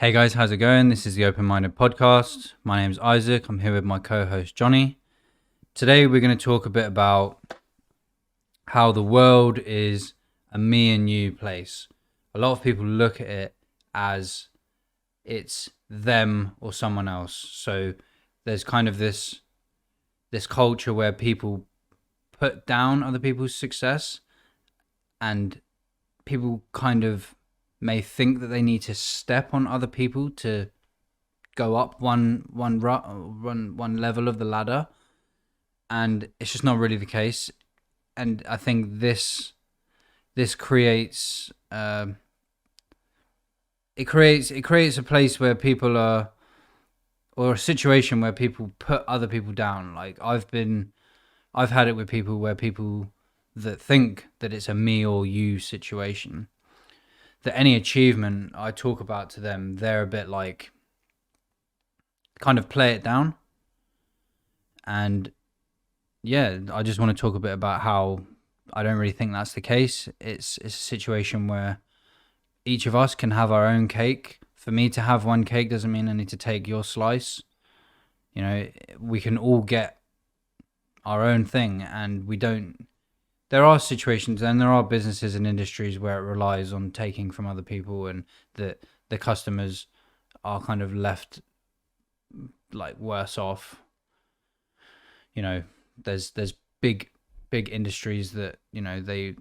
Hey guys, how's it going? This is the Open Minded Podcast. My name's Isaac. I'm here with my co-host Johnny. Today we're going to talk a bit about how the world is a me and you place. A lot of people look at it as it's them or someone else. So there's kind of this culture where people put down other people's success, and people kind of may think that they need to step on other people to go up one level of the ladder, and it's just not really the case. And I think this creates it creates a place where people are, or a situation where people put other people down. Like I've had it with people where people that think that it's a me or you situation, that any achievement I talk about to them, they're a bit like, kind of play it down. And yeah, I just want to talk a bit about how I don't really think that's the case. It's a situation where each of us can have our own cake. For me to have one cake doesn't mean I need to take your slice. You know, we can all get our own thing, and we don't. There are situations and there are businesses and industries where it relies on taking from other people, and the customers are kind of left like worse off. You know, there's big industries that, you know, they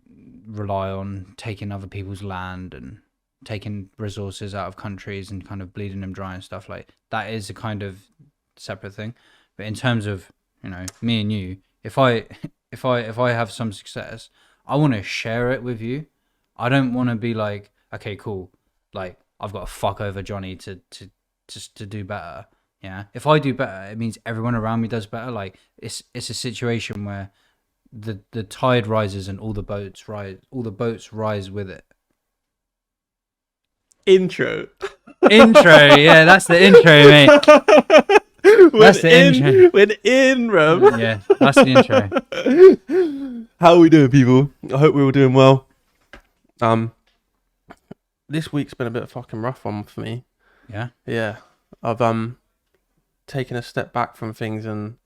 rely on taking other people's land and taking resources out of countries and kind of bleeding them dry and stuff. Like that is a kind of separate thing. But in terms of, you know, me and you, if I have some success, I want to share it with you. I don't want to be like, okay, cool, like I've got to fuck over Johnny to do better. Yeah, if I do better, it means everyone around me does better. Like it's a situation where the tide rises and all the boats rise with it. Intro, yeah, that's the intro, mate. That's the intro. We're in, bro. Yeah, that's the intro. How are we doing, people? I hope we're all doing well. This week's been a bit of a fucking rough one for me. Yeah. Yeah. I've taken a step back from things and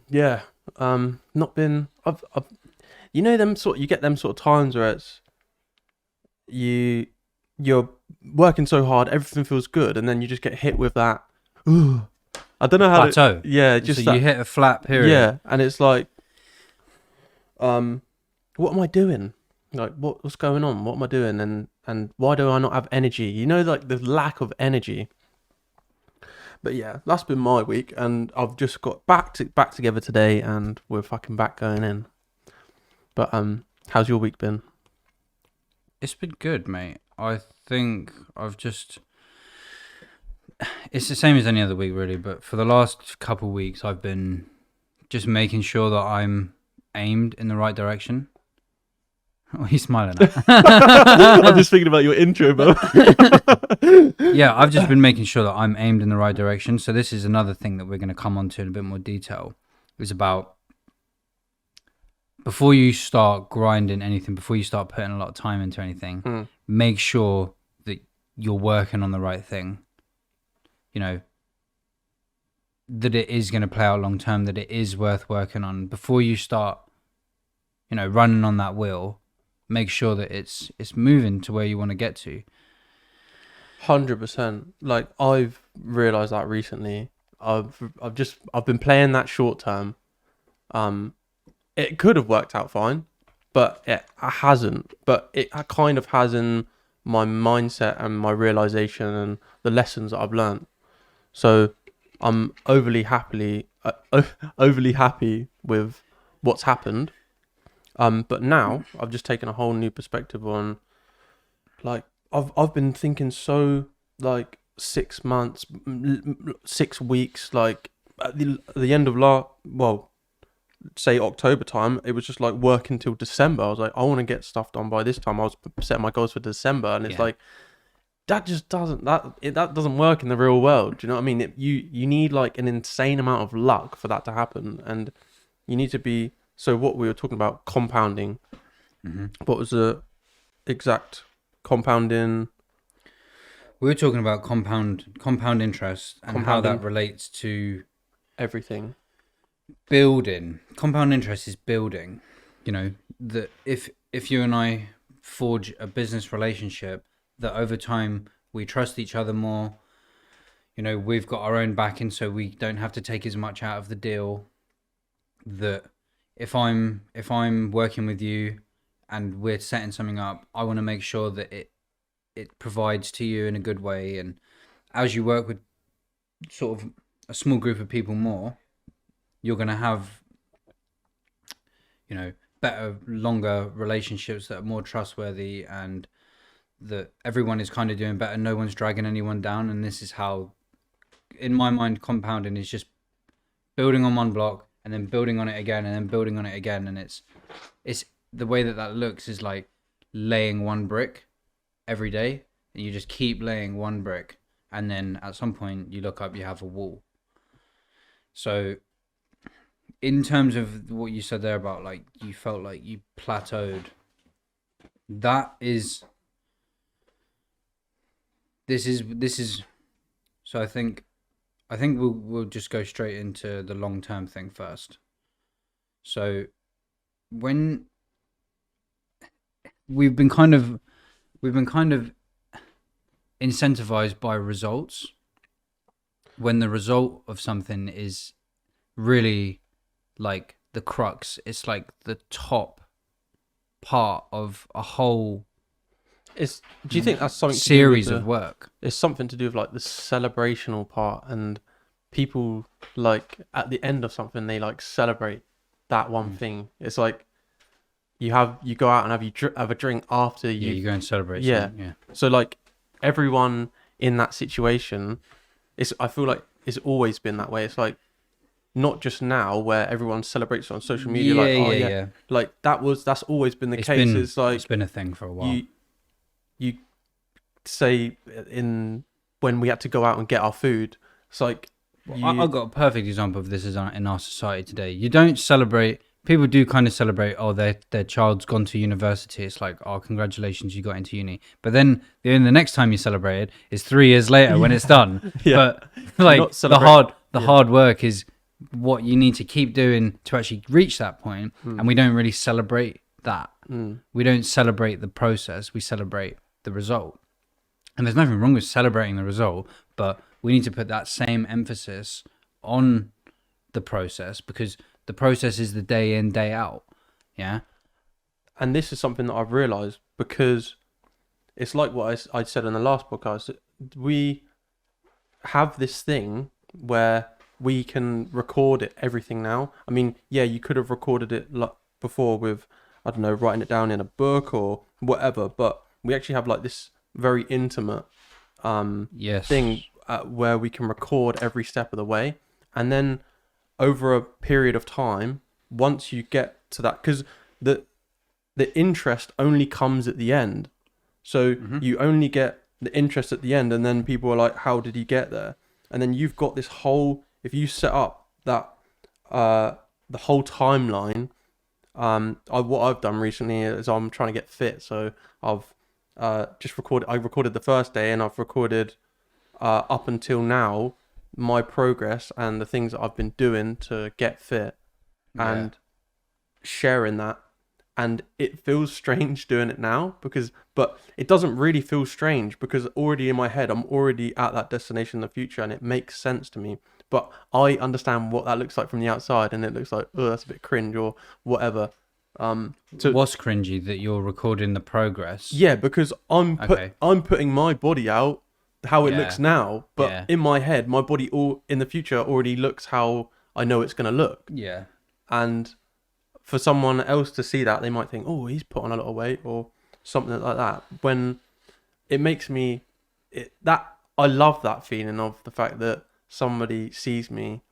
yeah. Not been. I've you know them sort. You get them sort of times where it's you're working so hard, everything feels good, and then you just get hit with that. I don't know how plateau. Yeah, just so that, you hit a flat period. Yeah, and it's like, what am I doing? Like, what's going on? What am I doing? And why do I not have energy? You know, like the lack of energy. But yeah, that's been my week, and I've just got back together today, and we're fucking back going in. But how's your week been? It's been good, mate. I think it's the same as any other week, really. But for the last couple of weeks, I've been just making sure that I'm aimed in the right direction. What are you smiling at? I'm just thinking about your intro, bro. Yeah, I've just been making sure that I'm aimed in the right direction. So this is another thing that we're going to come on to in a bit more detail. It's about, before you start grinding anything, before you start putting a lot of time into anything, make sure that you're working on the right thing. You know, that it is going to play out long term, that it is worth working on. Before you start, you know, running on that wheel, make sure that it's moving to where you want to get to. 100%. Like, I've realised that recently. I've been playing that short term. It could have worked out fine, but it hasn't. But it kind of has in my mindset and my realisation and the lessons that I've learned. So I'm overly happy with what's happened. But now I've just taken a whole new perspective on, like, I've been thinking so, like, 6 months, 6 weeks, like at the end of say October time, it was just like working till December. I was like, I want to get stuff done by this time. I was setting my goals for December, and it's like, that just doesn't work in the real world. Do you know what I mean? You need like an insane amount of luck for that to happen, and you need to be. So what we were talking about, compounding. Mm-hmm. What was the exact compounding? We were talking about compound interest and how that Compounding relates to everything. building. Compound interest is building. You know, that if you and I forge a business relationship, that over time we trust each other more. You know, we've got our own backing, so we don't have to take as much out of the deal. That if I'm working with you and we're setting something up, I want to make sure that it provides to you in a good way. And as you work with sort of a small group of people more, you're going to have, you know, better, longer relationships that are more trustworthy, and that everyone is kind of doing better. No one's dragging anyone down. And this is how, in my mind, compounding is just building on one block and then building on it again and then building on it again. And it's the way that looks is like laying one brick every day, and you just keep laying one brick, and then at some point you look up, you have a wall. So in terms of what you said there about like you felt like you plateaued, that is this is so I think we'll just go straight into the long term thing first. So when we've been kind of incentivized by results, when the result of something is really like the crux, it's like the top part of a whole Do you think that's something series to do with of work. it's something to do with like the celebrational part, and people like at the end of something they like celebrate that one thing. It's like you go out and have a drink after Yeah, you go and celebrate. Yeah. something, yeah. So like everyone in that situation, I feel like it's always been that way. It's like not just now where everyone celebrates on social media. Yeah. Like that's always been the case. It's been a thing for a while. You say when we had to go out and get our food, it's like I've got a perfect example of this in our society today. You don't celebrate. People do kind of celebrate. Oh, their child's gone to university. It's like, oh, congratulations, you got into uni. But then the next time you celebrate it is 3 years later when it's done. Yeah. But like the hard work is what you need to keep doing to actually reach that point. And we don't really celebrate that. We don't celebrate the process. We celebrate the result. And there's nothing wrong with celebrating the result, but we need to put that same emphasis on the process, because the process is the day in, day out. Yeah. And this is something that I've realized, because it's like what I said in the last podcast. We have this thing where we can record everything now. I mean, yeah, you could have recorded it before with, I don't know, writing it down in a book or whatever, but we actually have like this very intimate thing where we can record every step of the way. And then over a period of time, once you get to that, because the interest only comes at the end. So you only get the interest at the end, and then people are like, how did he get there? And then you've got this whole, if you set up that the whole timeline. What I've done recently is I'm trying to get fit, so I've I recorded the first day, and I've recorded up until now my progress and the things that I've been doing to get fit, and sharing that. And it feels strange doing it now, but it doesn't really feel strange, because already in my head I'm already at that destination in the future, and it makes sense to me. But I understand what that looks like from the outside, and it looks like, oh, that's a bit cringe or whatever. So what's cringy, that you're recording the progress? Yeah, because I'm putting my body out how it looks now, but in my head, my body in the future already looks how I know it's going to look. Yeah. And for someone else to see that, they might think, oh, he's put on a lot of weight or something like that. When it makes me, I love that feeling of the fact that somebody sees me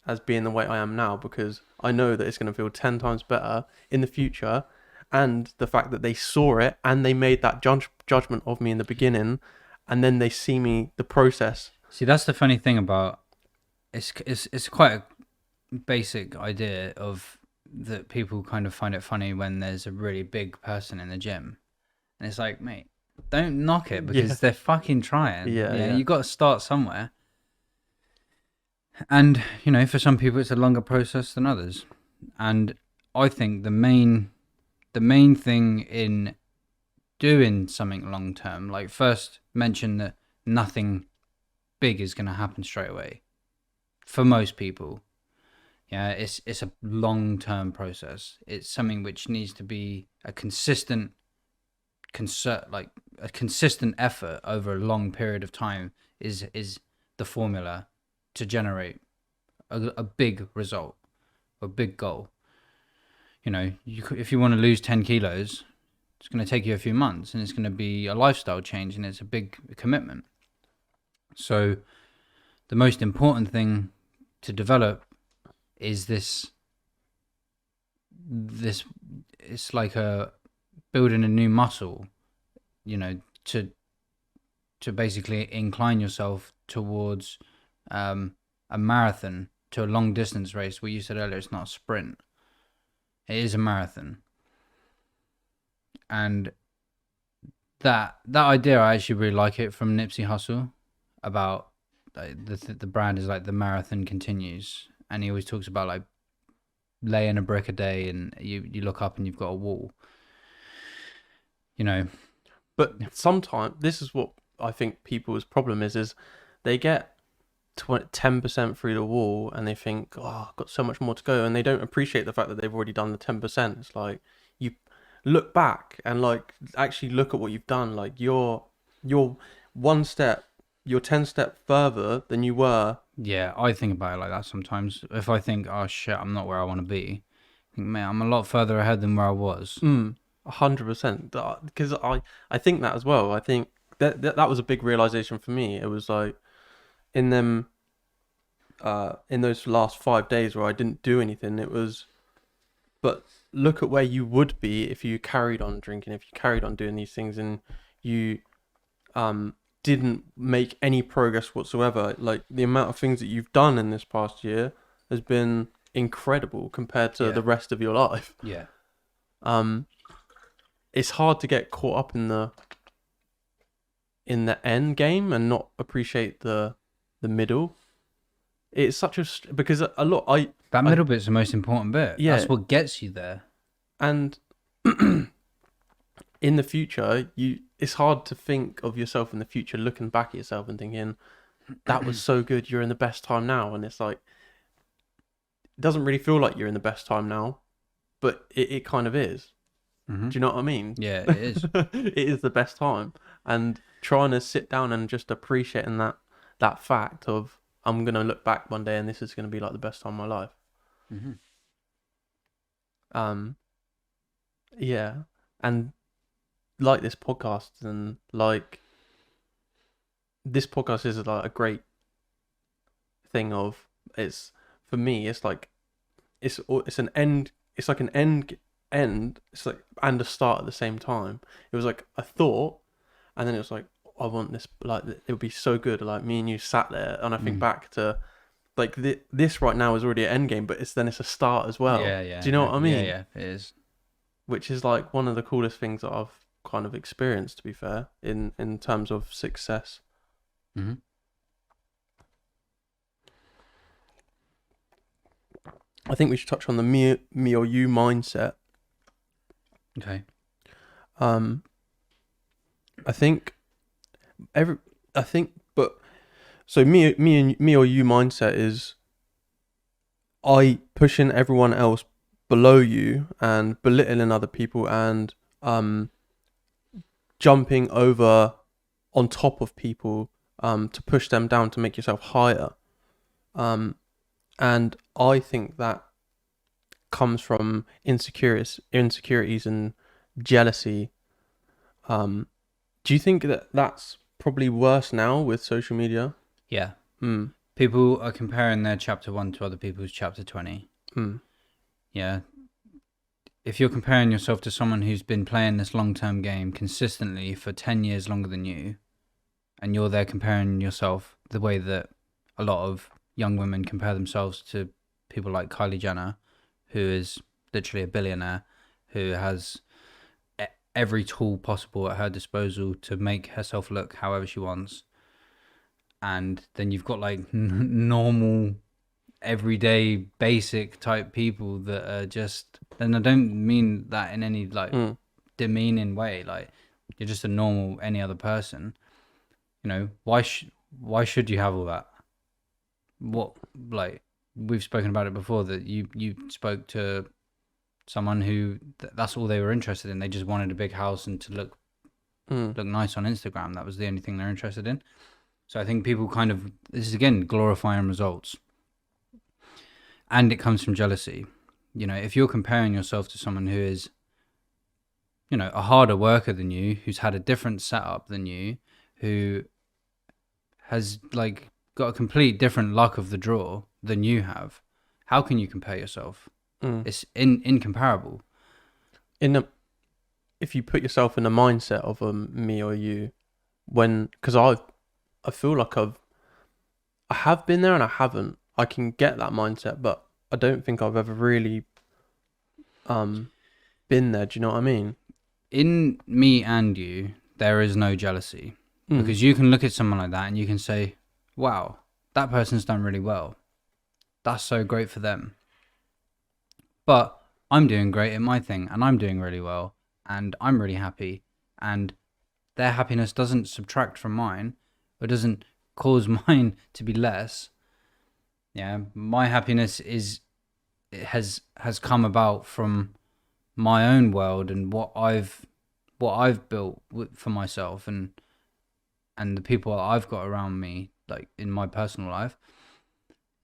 as being the way I am now, because I know that it's going to feel 10 times better in the future. And the fact that they saw it and they made that judgment of me in the beginning, and then they see me, the process. See, that's the funny thing about it's quite a basic idea of that people kind of find it funny when there's a really big person in the gym, and it's like, mate, don't knock it because they're fucking trying. Yeah. You got to start somewhere. And, for some people it's a longer process than others. And I think the main thing in doing something long term, like first mention that nothing big is going to happen straight away for most people. Yeah, it's a long term process. It's something which needs to be a consistent effort over a long period of time is the formula to generate a big result, a big goal. If you want to lose 10 kilos, it's going to take you a few months, and it's going to be a lifestyle change, and it's a big commitment. So the most important thing to develop is this it's like building a new muscle, to basically incline yourself towards a marathon, to a long distance race. What you said earlier, it's not a sprint, it is a marathon. And that idea, I actually really like it, from Nipsey Hussle, about the brand is like the marathon continues, and he always talks about like laying a brick a day, and you look up and you've got a wall. But sometimes this is what I think people's problem is they get 10% through the wall and they think, oh, I've got so much more to go, and they don't appreciate the fact that they've already done the 10%. It's like, you look back and like actually look at what you've done. Like you're 1 step, you're 10 steps further than you were. Yeah, I think about it like that sometimes. If I think, oh shit, I'm not where I want to be, I think, man, I'm a lot further ahead than where I was. 100%. Because I think that as well. I think that was a big realization for me. It was like in those last 5 days where I didn't do anything, but look at where you would be if you carried on drinking, if you carried on doing these things, and you didn't make any progress whatsoever. Like the amount of things that you've done in this past year has been incredible compared to the rest of your life. Yeah. It's hard to get caught up in the end game and not appreciate the middle. It's such because that middle bit's the most important bit. Yeah, that's what gets you there. And in the future, it's hard to think of yourself in the future looking back at yourself and thinking, that was so good, you're in the best time now. And it's like, it doesn't really feel like you're in the best time now, but it kind of is. Mm-hmm. Do you know what I mean? Yeah, it is. It is the best time. And trying to sit down and just appreciating that fact of, I'm going to look back one day and this is going to be like the best time of my life. Mm-hmm. Yeah. And like this podcast, and like this podcast is like a great thing of, for me, it's like it's an end, it's like an end, it's like, and a start at the same time. It was like a thought, and then it was like, I want this, like it would be so good, like me and you sat there, and I think back to like this right now is already an end game, but it's a start as well. Yeah. Do you know what I mean? Yeah, it is. Which is like one of the coolest things that I've kind of experienced, to be fair, in terms of success. Mm-hmm. I think we should touch on the me or you mindset. Okay. So me or you mindset is I pushing everyone else below you and belittling other people and jumping over on top of people to push them down to make yourself higher. And I think that comes from insecurities and jealousy. Do you think that that's probably worse now with social media? Yeah. People are comparing their chapter 1 to other people's chapter 20. Yeah. If you're comparing yourself to someone who's been playing this long-term game consistently for 10 years longer than you, and you're there comparing yourself the way that a lot of young women compare themselves to people like Kylie Jenner, who is literally a billionaire, who has every tool possible at her disposal to make herself look however she wants. And then you've got like normal, everyday, basic type people that are just, and I don't mean that in any like demeaning way. Like, you're just a normal, any other person. You know, why should you have all that? What, like, we've spoken about it before, that you spoke to someone who that's all they were interested in. They just wanted a big house and to look nice on Instagram. That was the only thing they're interested in. So I think people kind of, this is again glorifying results, and it comes from jealousy. You know, if you're comparing yourself to someone who is, you know, a harder worker than you, who's had a different setup than you, who has like got a complete different luck of the draw than you have, how can you compare yourself? It's incomparable. If you put yourself in the mindset of me or you, because I feel like I have been there and I haven't. I can get that mindset, but I don't think I've ever really been there. Do you know what I mean? In me and you, there is no jealousy, because you can look at someone like that and you can say, wow, that person's done really well. That's so great for them. But I'm doing great at my thing, and I'm doing really well, and I'm really happy, and their happiness doesn't subtract from mine, or doesn't cause mine to be less. Yeah, my happiness has come about from my own world and what I've built for myself, and the people I've got around me, like in my personal life.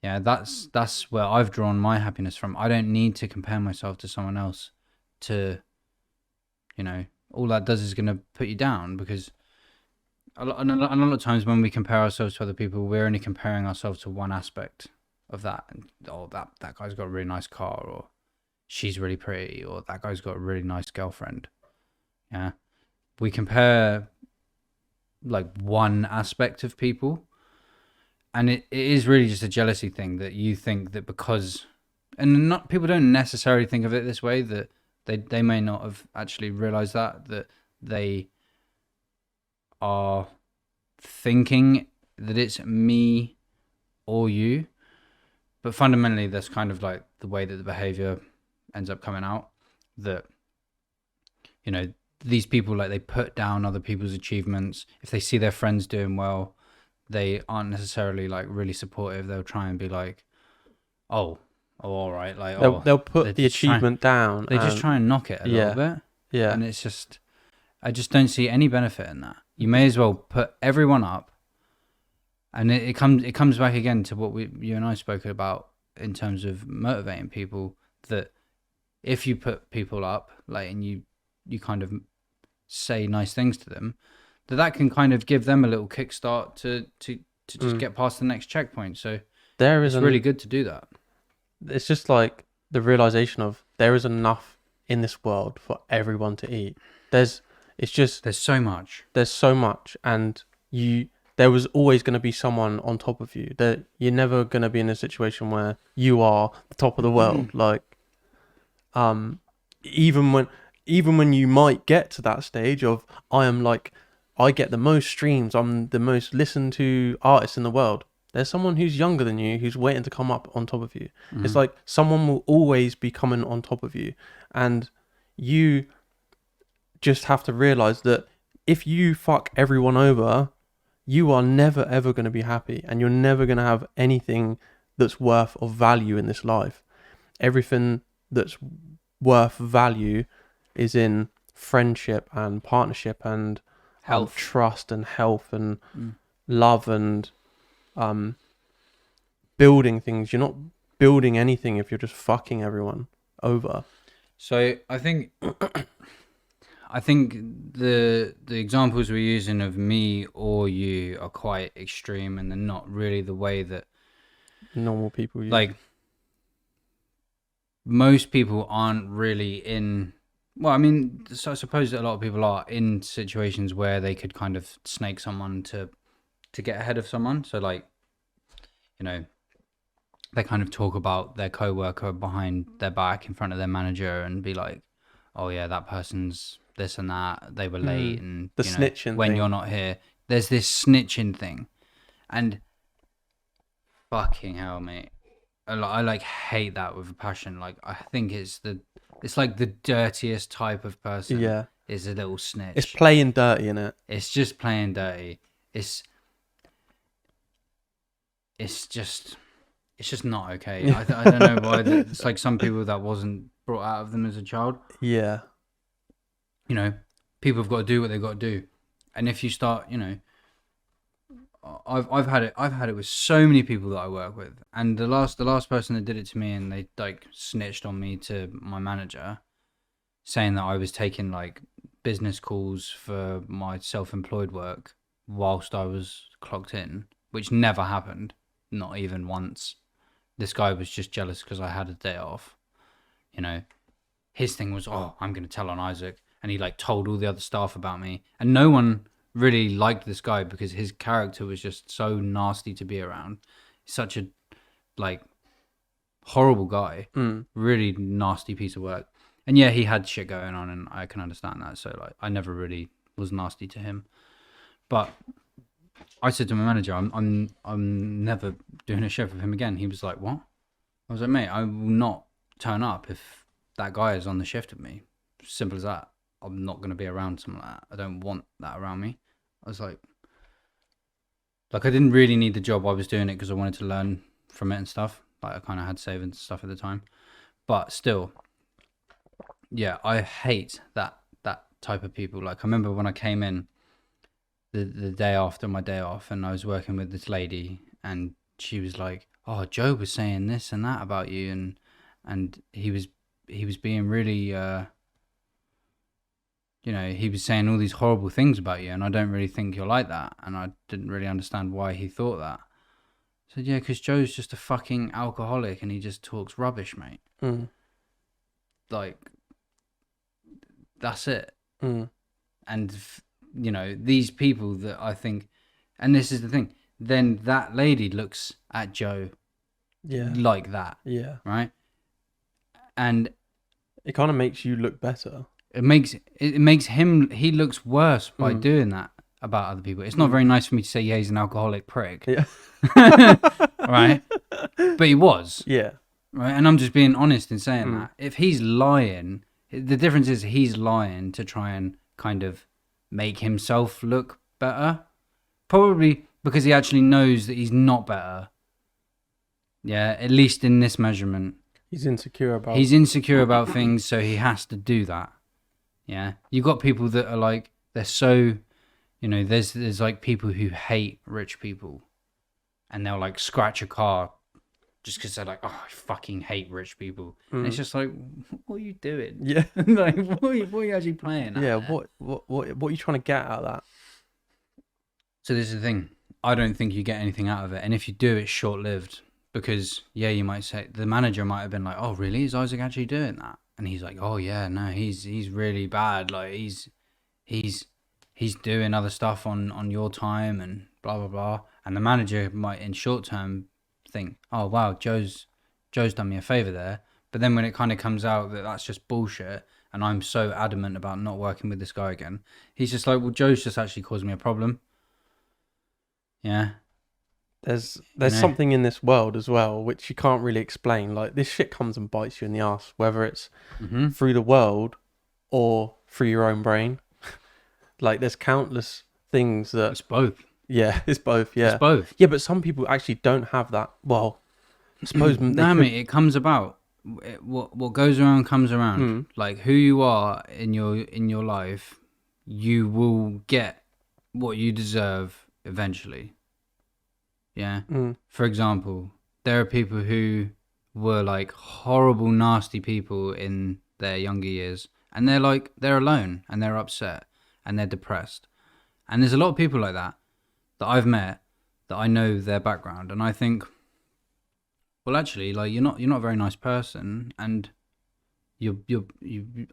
Yeah, that's where I've drawn my happiness from. I don't need to compare myself to someone else to, you know, all that does is going to put you down, because a lot of times when we compare ourselves to other people, we're only comparing ourselves to one aspect of that. Oh, that guy's got a really nice car, or she's really pretty, or that guy's got a really nice girlfriend. Yeah, we compare like one aspect of people. And it is really just a jealousy thing, that you think that because, and not, people don't necessarily think of it this way, that they may not have actually realized that they are thinking that it's me or you, but fundamentally that's kind of like the way that the behavior ends up coming out, that, you know, these people, like, they put down other people's achievements. If they see their friends doing well, they aren't necessarily like really supportive. They'll try and be like, oh, all right, like, they'll put the achievement down. They just try and knock it a little bit. Yeah. And it's just, I just don't see any benefit in that. You may as well put everyone up. And it comes back again to what you and I spoke about in terms of motivating people, that if you put people up, like, and you kind of say nice things to them, that can kind of give them a little kickstart to just get past the next checkpoint. So it's really good to do that. It's just like the realization of there is enough in this world for everyone to eat. There's so much. There's so much, and there was always going to be someone on top of you. That you're never going to be in a situation where you are the top of the world. Like, even when you might get to that stage of I get the most streams, I'm the most listened to artist in the world, there's someone who's younger than you who's waiting to come up on top of you. It's like someone will always be coming on top of you, and you just have to realize that if you fuck everyone over, you are never ever going to be happy, and you're never going to have anything that's worth of value in this life. Everything that's worth value is in friendship and partnership and health, trust and health and love and building things. You're not building anything if you're just fucking everyone over. So I think the examples we're using of me or you are quite extreme, and they're not really the way that normal people use. Like, most people aren't really in. Well, I mean, so I suppose that a lot of people are in situations where they could kind of snake someone to get ahead of someone. So, like, you know, they kind of talk about their coworker behind their back in front of their manager and be like, oh yeah, that person's this and that, they were late, and The you know, snitching when thing. you're not here, there's this snitching thing, and fucking hell, mate, I like hate that with a passion. Like I think it's like the dirtiest type of person. Yeah. Is a little snitch. It's playing dirty, innit? It's just playing dirty. It's just not okay. I don't know why. It's like some people that wasn't brought out of them as a child. Yeah. You know, people have got to do what they've got to do, and if you start, you know, I've had it with so many people that I work with, and the last person that did it to me, and they like snitched on me to my manager, saying that I was taking like business calls for my self-employed work whilst I was clocked in, which never happened, not even once. This guy was just jealous because I had a day off. You know, his thing was, oh, I'm going to tell on Isaac, and he like told all the other staff about me, and no one really liked this guy because his character was just so nasty to be around. He's such a like horrible guy, really nasty piece of work. And yeah, he had shit going on, and I can understand that. So like, I never really was nasty to him. But I said to my manager, I'm never doing a shift with him again. He was like, what? I was like, mate, I will not turn up if that guy is on the shift with me. Simple as that. I'm not going to be around something like that. I don't want that around me. I was like I didn't really need the job. I was doing it because I wanted to learn from it and stuff. Like I kind of had savings and stuff at the time. But still, yeah, I hate that type of people. Like I remember when I came in the day after my day off, and I was working with this lady, and she was like, "Oh, Joe was saying this and that about you," and he was being really, you know, he was saying all these horrible things about you, and I don't really think you're like that, and I didn't really understand why he thought that. I said, yeah, because Joe's just a fucking alcoholic, and he just talks rubbish, mate. Like, that's it. And, you know, these people that I think, and this is the thing, then that lady looks at Joe like that. Yeah. Right? And it kind of makes you look better. It makes him, he looks worse by doing that about other people. It's not very nice for me to say, yeah, he's an alcoholic prick. Yeah. Right? But he was. Yeah. Right? And I'm just being honest in saying that. If he's lying, the difference is he's lying to try and kind of make himself look better. Probably because he actually knows that he's not better. Yeah, at least in this measurement. He's insecure about things, so he has to do that. Yeah. You got people that are like, they're so, you know, there's like people who hate rich people, and they'll like scratch a car just because they're like, oh, I fucking hate rich people. And it's just like, what are you doing? Yeah. Like, what are you actually playing at? Yeah. There? What are you trying to get out of that? So this is the thing. I don't think you get anything out of it. And if you do, it's short-lived. Because, yeah, you might say, the manager might have been like, oh, really? Is Isaac actually doing that? And he's like, oh, yeah, no, he's really bad. Like, he's doing other stuff on your time and blah, blah, blah. And the manager might, in short term, think, oh, wow, Joe's done me a favor there. But then when it kind of comes out that that's just bullshit, and I'm so adamant about not working with this guy again, he's just like, well, Joe's just actually caused me a problem. Yeah. There's something in this world as well which you can't really explain. Like, this shit comes and bites you in the ass, whether it's through the world or through your own brain. Like, there's countless things that... It's both. Yeah, it's both, yeah. It's both. Yeah, but some people actually don't have that. Well, I suppose... mate, it comes about. What goes around comes around. Like, who you are in your life, you will get what you deserve eventually. Yeah. For example, there are people who were like horrible, nasty people in their younger years, and they're alone and they're upset and they're depressed. And there's a lot of people like that I've met, that I know their background, and I think, well, actually, like, you're not a very nice person, and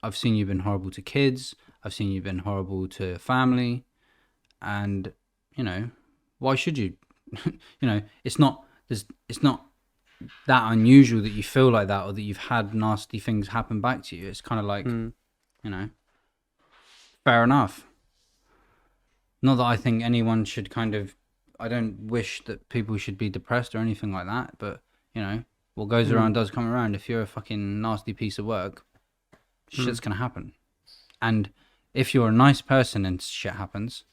I've seen you've been horrible to kids. I've seen you've been horrible to family, and you know, why should you? You know, it's not that unusual that you feel like that, or that you've had nasty things happen back to you. It's kind of like, you know, fair enough. Not that I think anyone should I don't wish that people should be depressed or anything like that, but, you know, what goes around does come around. If you're a fucking nasty piece of work, shit's going to happen. And if you're a nice person and shit happens,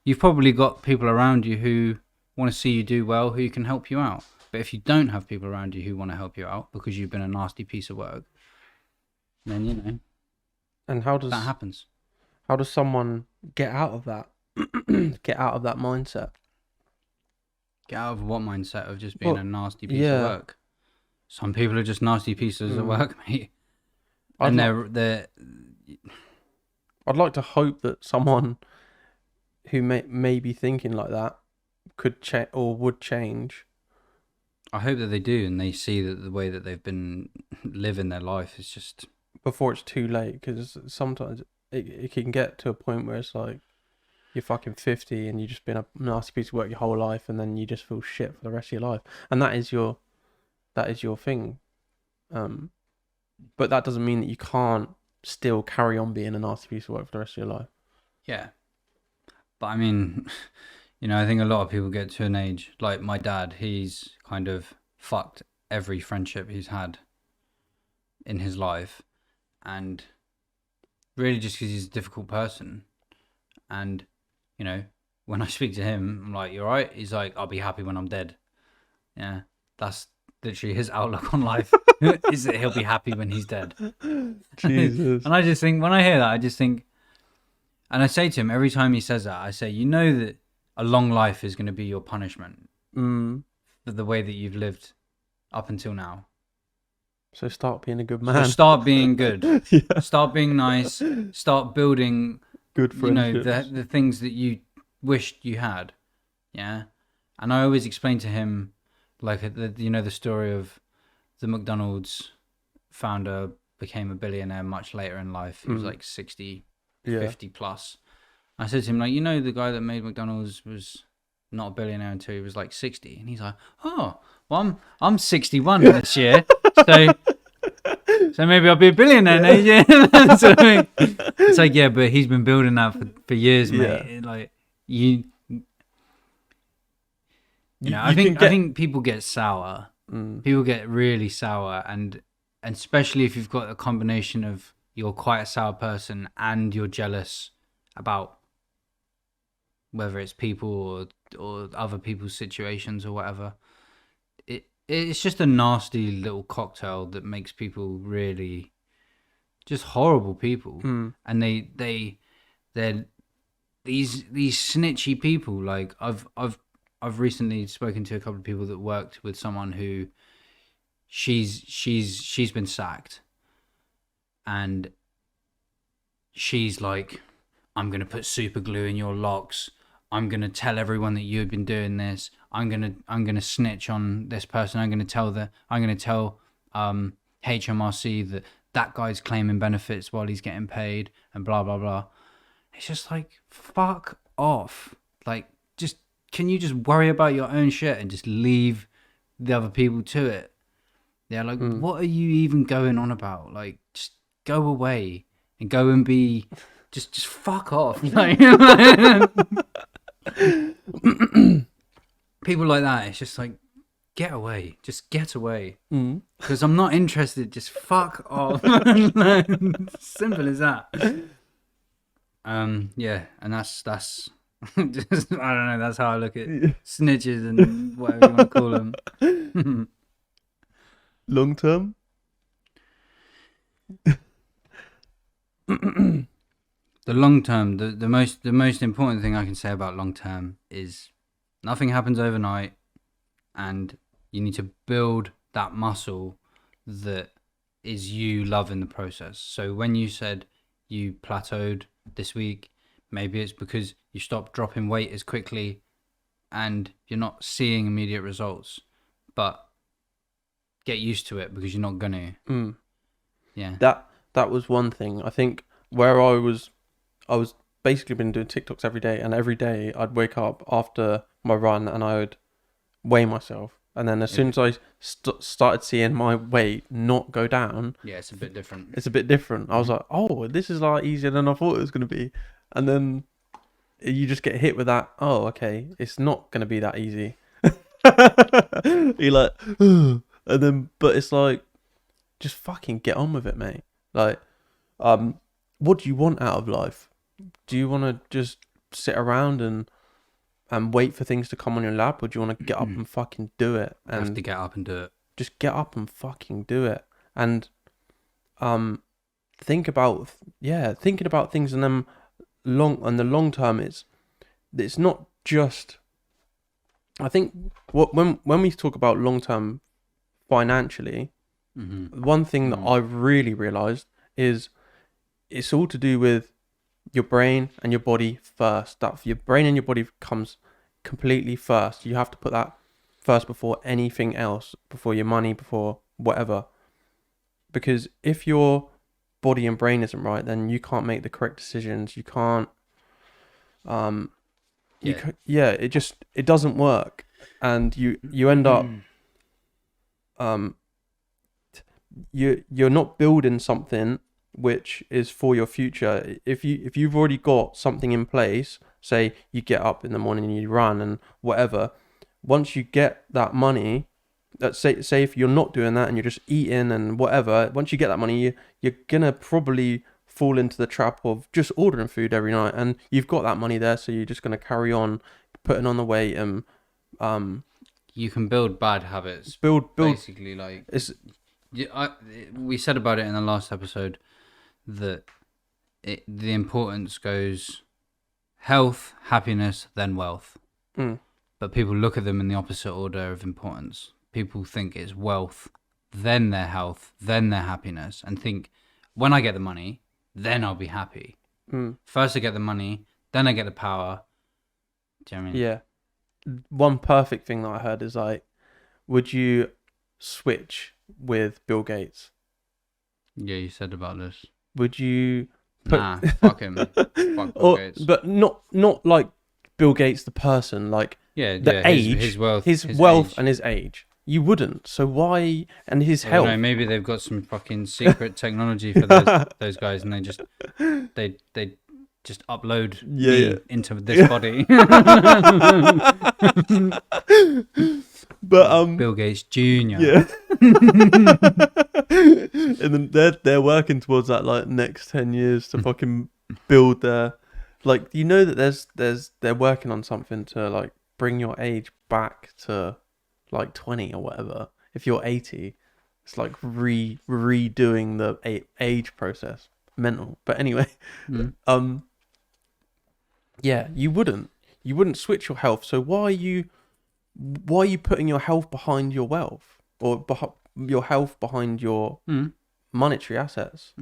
you've probably got people around you who want to see you do well, who can help you out. But if you don't have people around you who want to help you out because you've been a nasty piece of work, then, you know, and that happens. How does someone get out of that? Get out of that mindset? Get out of what mindset of just being a nasty piece of work? Some people are just nasty pieces of work, mate. And they're I'd like to hope that someone who may be thinking like that could change or would change. I hope that they do, and they see that the way that they've been living their life is just before it's too late. Because sometimes it can get to a point where it's like you're fucking 50 and you've just been a nasty piece of work your whole life, and then you just feel shit for the rest of your life, and that is your thing. But that doesn't mean that you can't still carry on being a nasty piece of work for the rest of your life. Yeah. But I mean, you know, I think a lot of people get to an age, like my dad, he's kind of fucked every friendship he's had in his life. And really just because he's a difficult person. And, you know, when I speak to him, I'm like, "You all right?" He's like, "I'll be happy when I'm dead." Yeah, that's literally his outlook on life. Is that he'll be happy when he's dead. Jesus. And I just think, when I hear that, I just think, and I say to him every time he says that, I say, you know that a long life is going to be your punishment for the way that you've lived up until now. So start being a good man. So start being good. Yeah. Start being nice. Start building good friendships. You know, the things that you wished you had. Yeah. And I always explain to him, like, you know, the story of the McDonald's founder became a billionaire much later in life. He was like 60, 50 plus. I said to him, like, you know, the guy that made McDonald's was not a billionaire until he was like 60. And he's like, "Oh, well, I'm 61 this year. So maybe I'll be a billionaire next year." So, it's like, yeah, but he's been building that for years, mate. Like, you know, I think people get sour. People get really sour, and especially if you've got a combination of you're quite a sour person and you're jealous about whether it's people or other people's situations or whatever. It's just a nasty little cocktail that makes people really just horrible people. And they're these snitchy people. Like I've recently spoken to a couple of people that worked with someone who she's been sacked, and she's like, "I'm gonna put super glue in your locks. I'm gonna tell everyone that you've been doing this. I'm gonna snitch on this person. I'm gonna tell HMRC that guy's claiming benefits while he's getting paid, and blah blah blah." It's just like, fuck off. Like, just, can you just worry about your own shit and just leave the other people to it? Yeah, like, what are you even going on about? Like, just go away and go and be, just fuck off. Like, people like that, it's just like, get away. Just get away. Because I'm not interested. Just fuck off. Simple as that. Yeah, and that's just, I don't know, that's how I look at snitches and whatever you want to call them. Long term? The long term, the most important thing I can say about long term is nothing happens overnight, and you need to build that muscle that is you loving the process. So when you said you plateaued this week, maybe it's because you stopped dropping weight as quickly and you're not seeing immediate results, but get used to it because you're not gonna. Yeah, that was one thing. I think where I was basically been doing TikToks every day, and every day I'd wake up after my run and I would weigh myself, And then as soon as I started seeing my weight not go down, Yeah, it's a bit different. it's a bit different. I was like, oh, this is like easier than I thought it was going to be. And then you just get hit with that. Oh, okay, it's not going to be that easy. You're like, and then, but it's like, just fucking get on with it, mate. Like, what do you want out of life? Do you want to just sit around and wait for things to come on your lap, or do you want to get up and fucking do it? And You have to get up and do it. just get up and fucking do it. And thinking about things in them the long term. It's not just. I think when we talk about long term financially, one thing that I've really realized is it's all to do with your brain and your body first. That your brain and your body comes completely first. You have to put that first before anything else, before your money, before whatever. Because if your body and brain isn't right, then you can't make the correct decisions. You can't. It doesn't work, and you end up. You're not building something which is for your future. If you've already got something in place, say you get up in the morning and you run and whatever, once you get that money, say if you're not doing that and you're just eating and whatever, once you get that money, you're gonna probably fall into the trap of just ordering food every night, and you've got that money there, so you're just gonna carry on putting on the weight and you can build bad habits. build Basically, like it's we said about it in the last episode that the importance goes health, happiness, then wealth. But people look at them in the opposite order of importance. People think it's wealth, then their health, then their happiness, and think when I get the money, then I'll be happy. First I get the money, then I get the power. Do you know what I mean? Yeah. One perfect thing that I heard is like, would you switch with Bill Gates? Yeah, you said about this. Would you Nah, fuck him. Fuck Bill Gates. But not like Bill Gates the person, like age, his wealth, his wealth age. and his age. You wouldn't. So why? And his I health. don't know, maybe they've got some fucking secret technology for those guys, and they just upload me into this body. But Bill Gates Jr. Yeah. And then they're working towards that like next 10 years to fucking build their, like, you know that they're working on something to like bring your age back to like 20 or whatever. If you're 80, it's like redoing the age process. Mental. But anyway, yeah, you wouldn't switch your health. So why are you putting your health behind your wealth, or your health behind your monetary assets?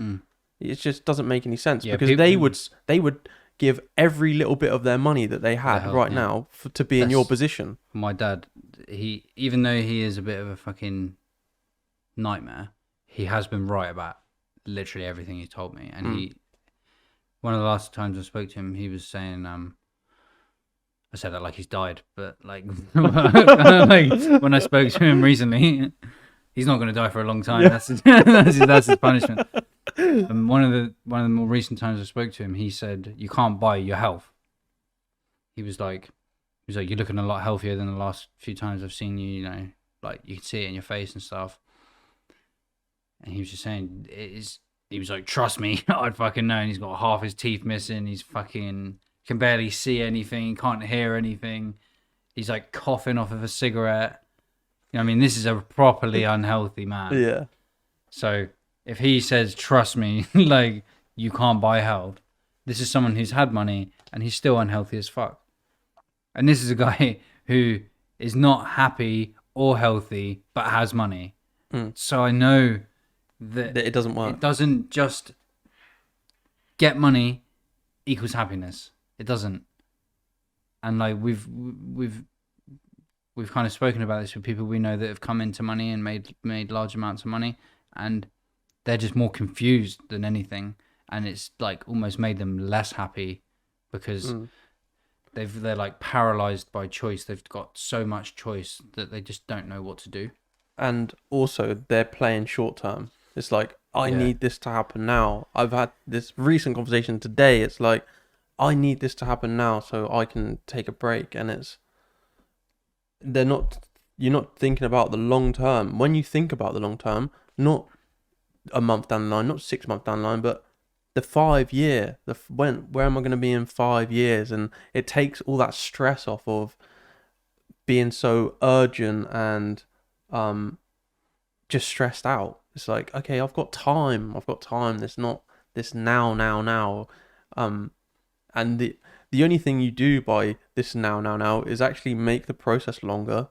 It just doesn't make any sense, because they would give every little bit of their money that they have now to be in your position. My dad, even though he is a bit of a fucking nightmare, he has been right about literally everything he told me. And one of the last times I spoke to him, he was saying, I said that like he's died, but like, like when I spoke to him recently, he's not going to die for a long time. Yeah. That's his punishment. And one of the more recent times I spoke to him, he said, "You can't buy your health." He was like, "You're looking a lot healthier than the last few times I've seen you. You know, like you can see it in your face and stuff." And he was just saying, he was like, "Trust me, I'd fucking know." And he's got half his teeth missing. He's fucking can barely see anything. Can't hear anything. He's like coughing off of a cigarette. You know what I mean? This is a properly unhealthy man. Yeah. So if he says, "Trust me," like you can't buy health, this is someone who's had money and he's still unhealthy as fuck. And this is a guy who is not happy or healthy but has money. So I know that it doesn't work. It doesn't just get money equals happiness. It doesn't. And like we've kind of spoken about this with people we know that have come into money and made large amounts of money, and they're just more confused than anything, and it's like almost made them less happy because they're like paralyzed by choice. They've got so much choice that they just don't know what to do. And also, they're playing short term. It's like, I Yeah. need this to happen now. I've had this recent conversation today. It's like, I need this to happen now so I can take a break. And you're not thinking about the long term. When you think about the long term, not a month down the line, not 6 months down the line, but the 5 year, where am I going to be in 5 years? And it takes all that stress off of being so urgent and just stressed out. It's like, okay, I've got time. There's not this now. And the only thing you do by this now is actually make the process longer,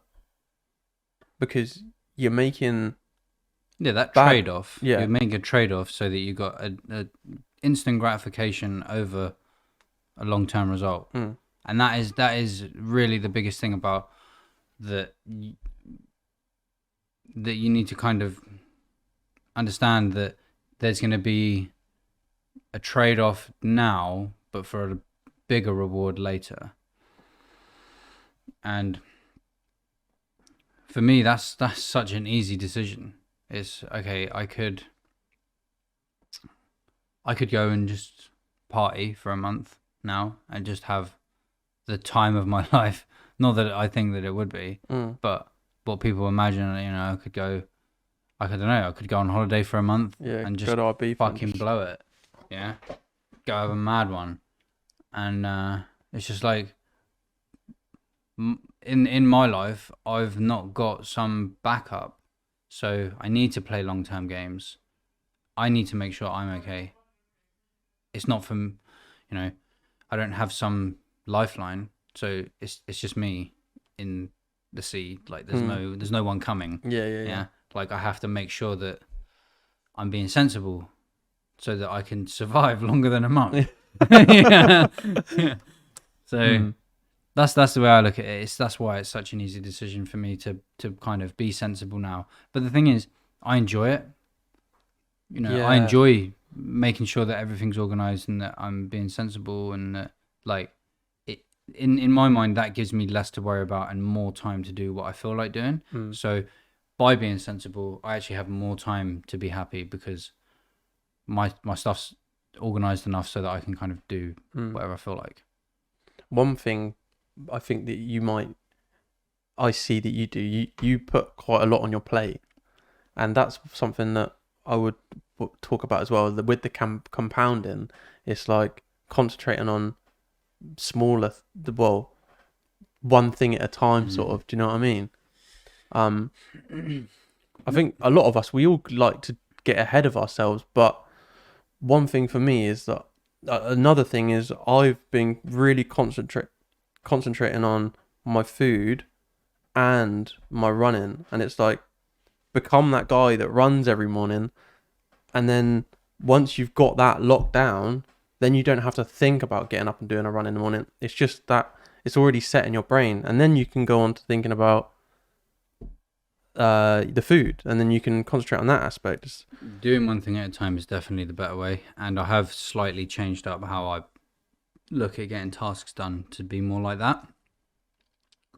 because you're making that bad- trade-off. yeah. You're making a trade-off so that you got a instant gratification over a long-term result. And that is really the biggest thing about that you need to kind of understand, that there's going to be a trade-off now, but for a bigger reward later. And for me, that's such an easy decision. It's okay, I could go and just party for a month now and just have the time of my life. Not that I think that it would be, but what people imagine, I could go, I don't know, I could go on holiday for a month and just fucking blow it. Yeah. Go have a mad one. And it's just like, in my life, I've not got some backup. So I need to play long-term games. I need to make sure I'm okay. It's not from, I don't have some lifeline. So it's just me in the sea. Like there's no one coming. Yeah. Like I have to make sure that I'm being sensible so that I can survive longer than a month. Yeah. So that's the way I look at it. That's why it's such an easy decision for me to kind of be sensible now. But the thing is, I enjoy it. I enjoy making sure that everything's organized and that I'm being sensible, and that, like, it in my mind, that gives me less to worry about and more time to do what I feel like doing. So by being sensible, I actually have more time to be happy, because my stuff's organized enough so that I can kind of do whatever I feel like. One thing I think that I see that you do, you put quite a lot on your plate, and that's something that I would talk about as well. With the compounding, it's like concentrating on smaller, one thing at a time, sort of. Do you know what I mean? I think a lot of us, we all like to get ahead of ourselves, but one thing for me is that another thing is I've been really concentrating on my food and my running, and it's like become that guy that runs every morning, and then once you've got that locked down, then you don't have to think about getting up and doing a run in the morning. It's just that it's already set in your brain, and then you can go on to thinking about the food, and then you can concentrate on that aspect. Doing one thing at a time is definitely the better way, and I have slightly changed up how I look at getting tasks done to be more like that.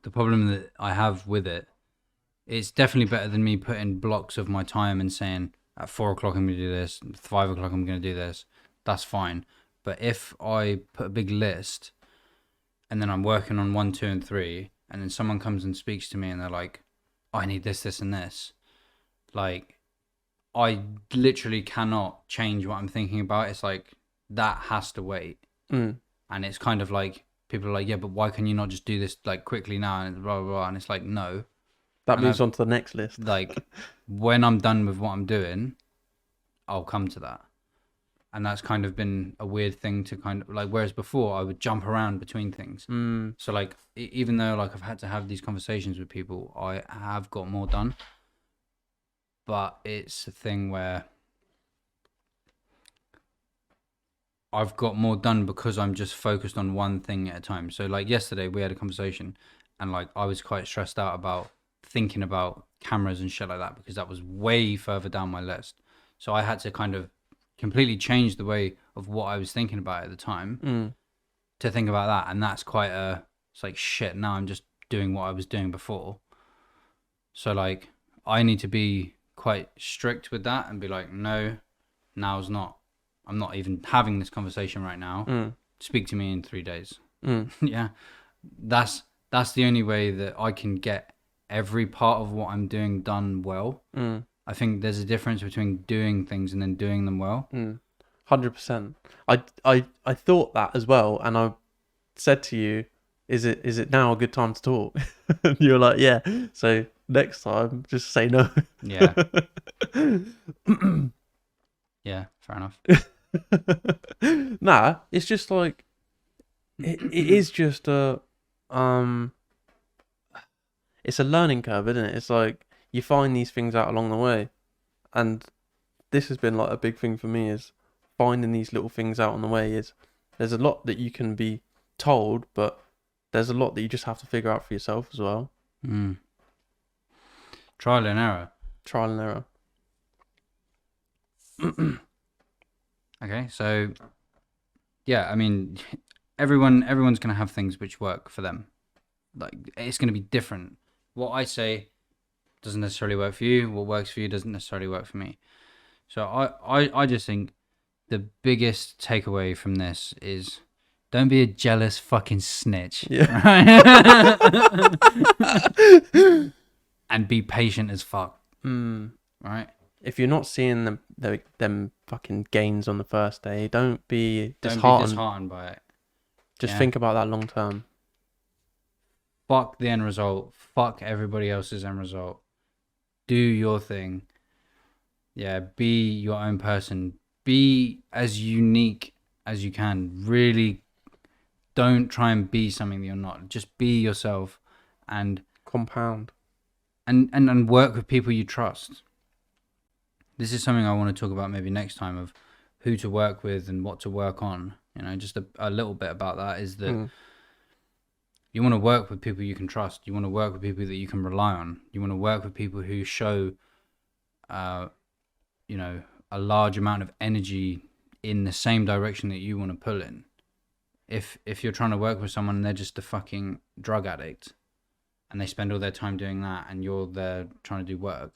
The problem that I have with it's definitely better than me putting blocks of my time and saying at 4 o'clock I'm going to do this, 5 o'clock I'm going to do this. That's fine. But if I put a big list and then I'm working on 1, 2, and 3, and then someone comes and speaks to me and they're like, I need this, this, and this. Like, I literally cannot change what I'm thinking about. It's like, that has to wait. And it's kind of like, people are like, yeah, but why can you not just do this like quickly now? And blah, blah, blah. And it's like, no. That moves on to the next list. Like, when I'm done with what I'm doing, I'll come to that. And that's kind of been a weird thing to kind of like, whereas before I would jump around between things. So like, even though like I've had to have these conversations with people, I have got more done. But it's a thing where I've got more done because I'm just focused on one thing at a time. So like yesterday we had a conversation, and like I was quite stressed out about thinking about cameras and shit like that, because that was way further down my list. So I had to kind of completely change the way of what I was thinking about at the time to think about that, and that's quite it's like shit. Now I'm just doing what I was doing before. So like I need to be quite strict with that and be like, no, now's not. I'm not even having this conversation right now. Speak to me in 3 days. Yeah, that's the only way that I can get every part of what I'm doing done well. I think there's a difference between doing things and then doing them well. 100%. I thought that as well, and I said to you, is it now a good time to talk? And you're like, yeah. So next time, just say no. Yeah. Yeah, fair enough. Nah, it's just like it is just it's a learning curve, isn't it? It's like you find these things out along the way, and this has been like a big thing for me, is finding these little things out on the way. Is there's a lot that you can be told, but there's a lot that you just have to figure out for yourself as well. Trial and error. Trial and error. Okay, so yeah, I mean, everyone's gonna have things which work for them. Like it's gonna be different. What I say doesn't necessarily work for you. What works for you doesn't necessarily work for me. So I just think the biggest takeaway from this is don't be a jealous fucking snitch. Yeah. Right? And be patient as fuck. Right? If you're not seeing them fucking gains on the first day, don't be disheartened. Don't be disheartened by it. Just think about that long term. Fuck the end result. Fuck everybody else's end result. Do your thing. Yeah, be your own person. Be as unique as you can. Really don't try and be something that you're not. Just be yourself and compound. And work with people you trust. This is something I want to talk about maybe next time, of who to work with and what to work on. You know, just a little bit about that is that you want to work with people you can trust. You want to work with people that you can rely on. You want to work with people who show, you know, a large amount of energy in the same direction that you want to pull in. If you're trying to work with someone and they're just a fucking drug addict and they spend all their time doing that and you're there trying to do work,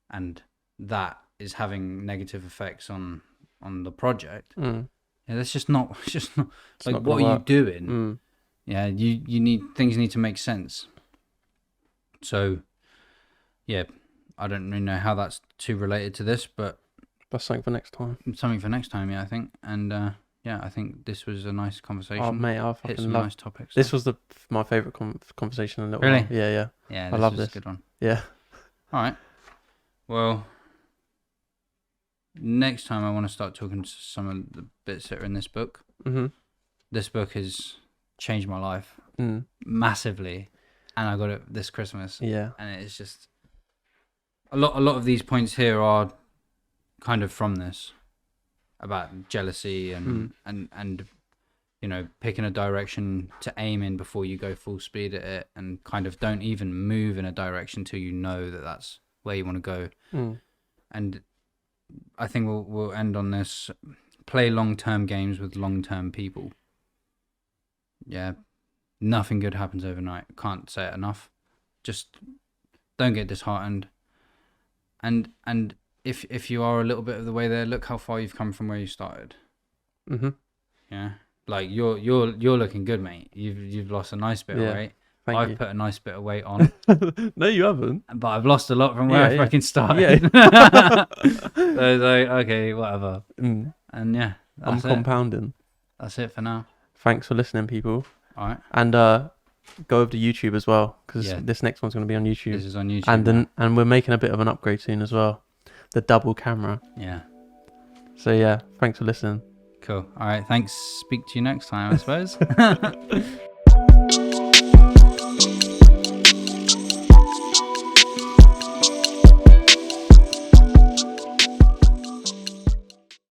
and that is having negative effects on the project, yeah, that's just not, it's just not, it's like, what are you doing? Yeah, you need to make sense. So yeah, I don't really know how that's too related to this, but that's something for next time. Yeah, I think. And yeah, I think this was a nice conversation. Oh mate, I fucking hit some nice topics. This was my favourite conversation in a little while. Yeah. Yeah, I love this. A good one. Yeah. All right. Well, next time I want to start talking to some of the bits that are in this book. This book has changed my life massively, and I got it this Christmas. Yeah. And it's just a lot of these points here are kind of from this, about jealousy and you know, picking a direction to aim in before you go full speed at it, and kind of don't even move in a direction till you know that that's where you want to go. And I think we'll end on this: play long-term games with long-term people. Yeah, nothing good happens overnight. Can't say it enough. Just don't get disheartened. And if you are a little bit of the way there, look how far you've come from where you started. Yeah, like you're looking good, mate. You've lost a nice bit of weight. I've put a nice bit of weight on. No, you haven't. But I've lost a lot from where I fucking started. Yeah. So it's like, okay, whatever. And yeah, I'm compounding. That's it for now. Thanks for listening, people. All right. And go over to YouTube as well, because this next one's going to be on YouTube. This is on YouTube. And we're making a bit of an upgrade soon as well. The double camera. Yeah. So yeah, thanks for listening. Cool. All right. Thanks. Speak to you next time, I suppose.